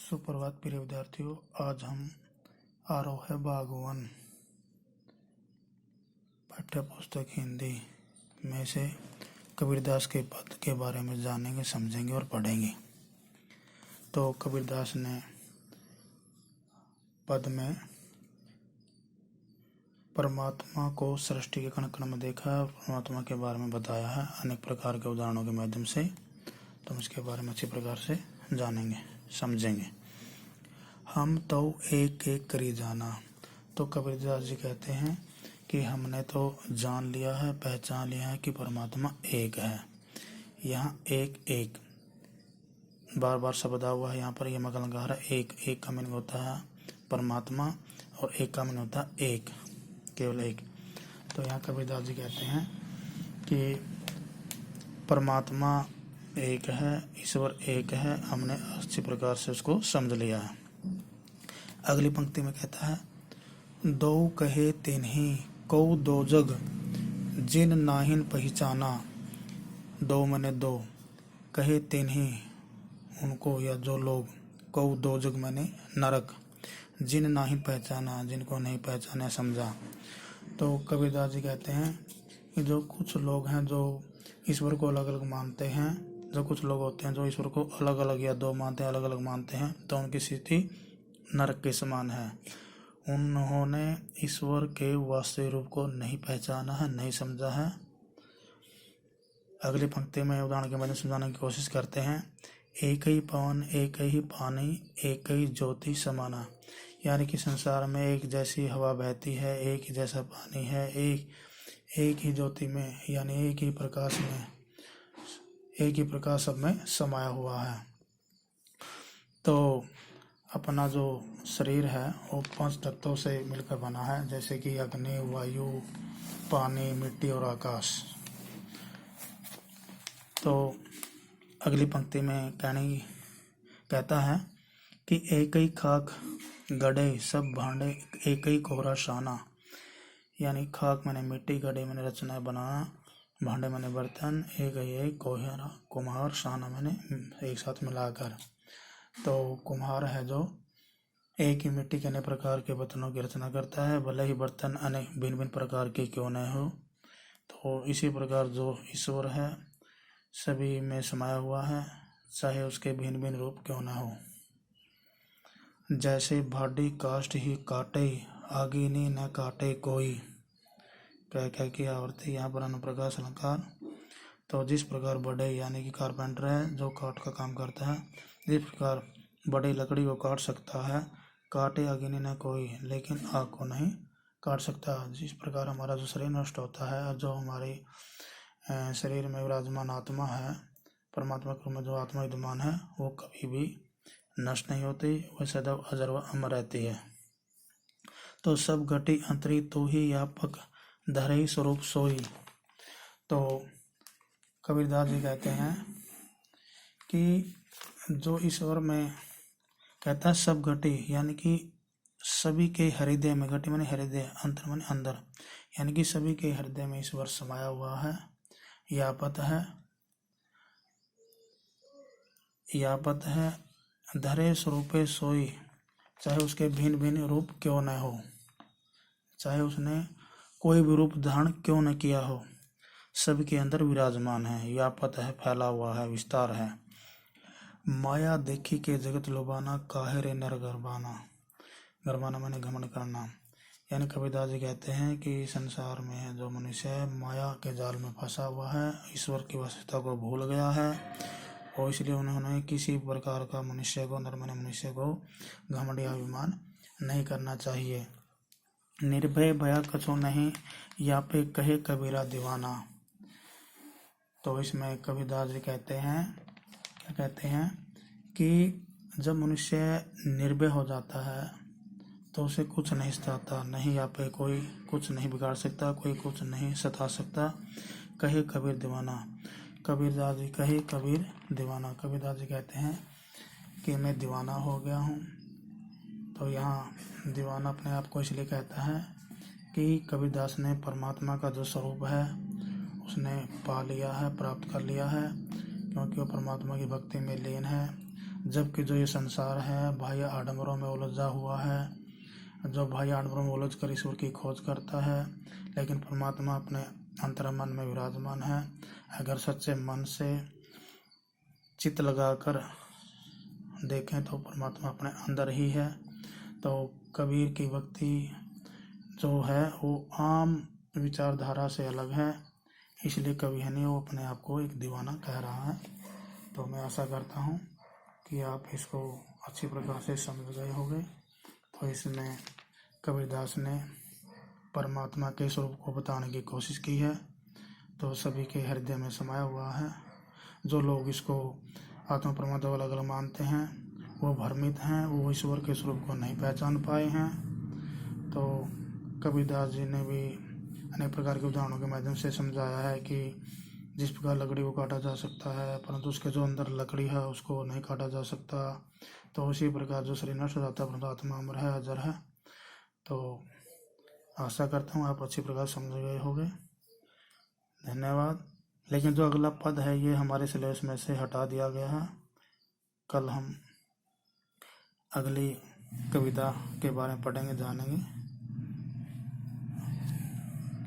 सुप्रभात प्रिय विद्यार्थियों। आज हम आरोह बागवान पाठ्य पुस्तक हिंदी में से कबीरदास के पद के बारे में जानेंगे, समझेंगे और पढ़ेंगे। तो कबीरदास ने पद में परमात्मा को सृष्टि के कण कण में देखा है और परमात्मा के बारे में बताया है अनेक प्रकार के उदाहरणों के माध्यम से। तो हम इसके बारे में अच्छी प्रकार से जानेंगे, समझेंगे। हम तो एक एक करी जाना। तो कबीरदास जी कहते हैं कि हमने तो जान लिया है, पहचान लिया है कि परमात्मा एक है। यहाँ एक एक बार बार शब्द हुआ है। यहाँ पर यह मगल लगा रहा है। एक का मीनिंग होता है परमात्मा और एक का मीनिंग होता है एक, केवल एक। तो यहाँ कबीरदास जी कहते हैं कि परमात्मा एक है, ईश्वर एक है। हमने अच्छी प्रकार से उसको समझ लिया है। अगली पंक्ति में कहता है, दो कहे तिन्ही कौ दो जग जिन नाहिन पहचाना। दो मने दो, कहे तिन्ही उनको या जो लोग, कौ दो जग मने नरक, जिन नाहिन पहचाना जिनको नहीं पहचाना समझा। तो कबीरदास जी कहते हैं कि जो कुछ लोग हैं जो ईश्वर को अलग अलग मानते हैं, जो कुछ लोग होते हैं जो ईश्वर को अलग अलग या दो मानते हैं, अलग अलग मानते हैं, तो उनकी स्थिति नरक के समान है। उन्होंने ईश्वर के वास्तविक रूप को नहीं पहचाना है, नहीं समझा है। अगली पंक्ति में उदाहरण के माध्यम से समझाने की कोशिश करते हैं। एक ही पवन एक ही पानी एक ही ज्योति समाना। यानी कि संसार में एक जैसी हवा बहती है, एक ही जैसा पानी है, एक ही ज्योति में यानी एक ही प्रकाश में, एक ही प्रकाश सब में समाया हुआ है। तो अपना जो शरीर है वो 5 तत्वों से मिलकर बना है, जैसे कि अग्नि, वायु, पानी, मिट्टी और आकाश। तो अगली पंक्ति में कहता है कि एक ही खाक गड़े सब भांडे एक ही कोहरा शाना। यानी खाक मैंने मिट्टी, गड़े मैंने रचना बनाना, भांडे मैंने बर्तन, एक कोहरा कुम्हार, शाना मैंने एक साथ मिलाकर। तो कुम्हार है जो एक ही मिट्टी के अनेक प्रकार के बर्तनों की रचना करता है, भले ही बर्तन अनेक भिन्न भिन्न प्रकार के क्यों न हो। तो इसी प्रकार जो ईश्वर है सभी में समाया हुआ है, चाहे उसके भिन्न भिन्न रूप क्यों न हो। जैसे भाडी काष्ठ ही काटे आगिनी न काटे कोई। कह की आवृत्ति यहाँ पर अनुप्रकाश अलंकार। तो जिस प्रकार बड़े यानी कि कारपेंटर है जो काठ का काम करता है, जिस प्रकार बड़े लकड़ी को काट सकता है, काटे अग्नि न कोई, लेकिन आग को नहीं काट सकता। जिस प्रकार हमारा जो शरीर नष्ट होता है और जो हमारे शरीर में विराजमान आत्मा है, परमात्मा के रूप में जो आत्मा विद्यमान है, वो कभी भी नष्ट नहीं होती, वह सदैव अजर व अमर रहती है। तो सब घटी अंतरी तू ही व्यापक धरई स्वरूप सोई। तो कबीरदास जी कहते हैं कि जो ईश्वर में कहता है सब घटी, यानी कि सभी के हृदय में, घटी माने हृदय, अंतर माने अंदर, यानी कि सभी के हृदय में ईश्वर समाया हुआ है, यापत है धरे स्वरूपे सोई। चाहे उसके भिन्न भिन्न रूप क्यों न हो, चाहे उसने कोई भी रूप धारण क्यों न किया हो, सबके अंदर विराजमान है, व्यापत है, फैला हुआ है, विस्तार है। माया देखी के जगत लोबाना काहे रे नर गरबाना। गरबाना मैंने घमंड करना। यानी कबीरदास जी कहते हैं कि संसार में जो मनुष्य है माया के जाल में फंसा हुआ है, ईश्वर की वास्तविकता को भूल गया है, और इसलिए उन्होंने किसी प्रकार का मनुष्य को, नर माने मनुष्य को घमंड या अभिमान नहीं करना चाहिए। निर्भय भया कछु नहीं या पे कहे कबीरा दीवाना। तो इसमें कबीरदास जी कहते हैं, क्या कहते हैं कि जब मनुष्य निर्भय हो जाता है तो उसे कुछ नहीं सताता, नहीं यहाँ पे कोई कुछ नहीं बिगाड़ सकता, कोई कुछ नहीं सता सकता। कहे कबीर दीवाना। कबीरदास जी कहे कबीर दीवाना। कबीरदास जी कहते हैं कि मैं दीवाना हो गया हूँ। तो यहाँ दीवाना अपने आप को इसलिए कहता है कि कबीरदास ने परमात्मा का जो स्वरूप है उसने पा लिया है, प्राप्त कर लिया है, क्योंकि वो परमात्मा की भक्ति में लीन है। जबकि जो ये संसार है बाह्य आडंबरों में उलझा हुआ है, जो बाह्य आडंबरों में उलझ कर ईश्वर की खोज करता है, लेकिन परमात्मा अपने अंतर्मन में विराजमान है। अगर सच्चे मन से चित्त लगाकर देखें तो परमात्मा अपने अंदर ही है। तो कबीर की भक्ति जो है वो आम विचारधारा से अलग है, इसलिए कभी है नहीं वो अपने आप को एक दीवाना कह रहा है। तो मैं आशा करता हूँ कि आप इसको अच्छी प्रकार से समझ गए होंगे। तो इसमें कबीरदास ने परमात्मा के स्वरूप को बताने की कोशिश की है, तो सभी के हृदय में समाया हुआ है। जो लोग इसको आत्मा परमात्मा अलग अलग मानते हैं वो भ्रमित हैं, वो ईश्वर के स्वरूप को नहीं पहचान पाए हैं। तो कबीरदास जी ने भी अनेक प्रकार के उदाहरणों के माध्यम से समझाया है कि जिस प्रकार लकड़ी को काटा जा सकता है परंतु उसके जो अंदर लकड़ी है उसको नहीं काटा जा सकता। तो उसी प्रकार जो शरीर नष्ट हो जाता है परंतु आत्मा अमर है, अजर है। तो आशा करता हूँ आप अच्छी प्रकार समझ गए होंगे। धन्यवाद। लेकिन जो अगला पद है ये हमारे सिलेबस में से हटा दिया गया है। कल हम अगली कविता के बारे में पढ़ेंगे, जानेंगे।